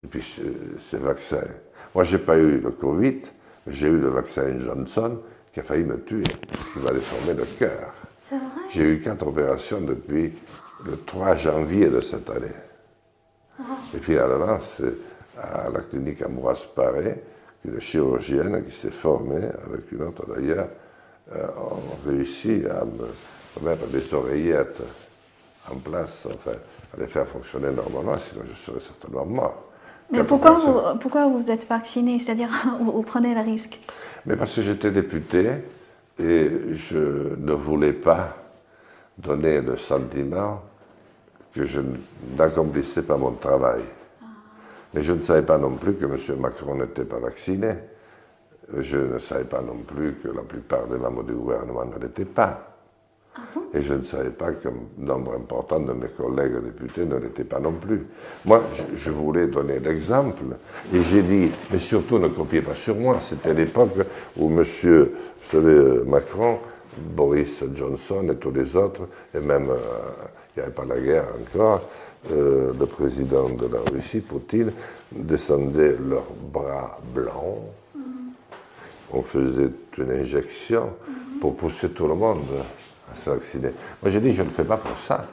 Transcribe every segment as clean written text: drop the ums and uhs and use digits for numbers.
Et puis ces vaccins. Moi, j'ai pas eu le Covid, mais j'ai eu le vaccin Johnson qui a failli me tuer, qui m'a déformé le cœur. C'est vrai? J'ai eu 4 opérations depuis le 3 janvier de cette année. Et finalement, c'est à la clinique Ambroise Paré qu'une chirurgienne qui s'est formée, avec une autre d'ailleurs, ont réussi à me mettre des oreillettes en place, enfin, à les faire fonctionner normalement, sinon je serais certainement mort. Mais pourquoi vous êtes vacciné? C'est-à-dire, vous prenez le risque? Mais parce que j'étais député et je ne voulais pas donner le sentiment que je n'accomplissais pas mon travail. Mais je ne savais pas non plus que M. Macron n'était pas vacciné. Je ne savais pas non plus que la plupart des membres du gouvernement ne l'étaient pas. Ah bon? Et je ne savais pas qu'un nombre important de mes collègues députés ne l'étaient pas non plus. Moi, je voulais donner l'exemple. Et j'ai dit, mais surtout ne copiez pas sur moi. C'était l'époque où M. Vous savez, Macron, Boris Johnson et tous les autres, et même, il n'y avait pas la guerre encore, le président de la Russie, Poutine, descendaient leurs bras blancs. On faisait une injection pour pousser tout le monde à se vacciner. Moi, j'ai dit, je ne le fais pas pour ça.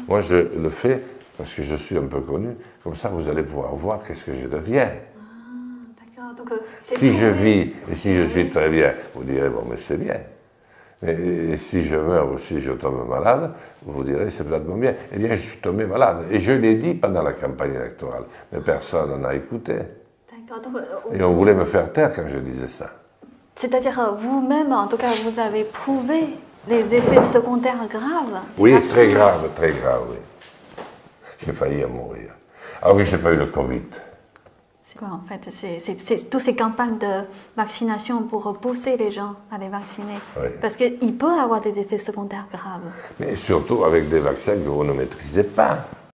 Moi, je le fais parce que je suis un peu connu. Comme ça, vous allez pouvoir voir qu'est-ce que je deviens. D'accord. Donc, Si je vis et si je suis très bien, vous direz, bon, mais c'est bien. Et si je meurs ou si je tombe malade, vous direz, c'est peut-être bien. Eh bien, je suis tombé malade. Et je l'ai dit pendant la campagne électorale. Mais personne n'en a écouté. d'accord. Donc, Et on voulait me faire taire quand je disais ça. c'est-à-dire, vous-même, en tout cas, vous avez prouvé les effets secondaires graves. Oui, très grave, oui. J'ai failli en mourir. Ah oui, je n'ai pas eu le Covid. C'est quoi, en fait? C'est toutes ces campagnes de vaccination pour pousser les gens à les vacciner. Oui. Parce qu'il peut avoir des effets secondaires graves. Mais surtout avec des vaccins que vous ne maîtrisez pas.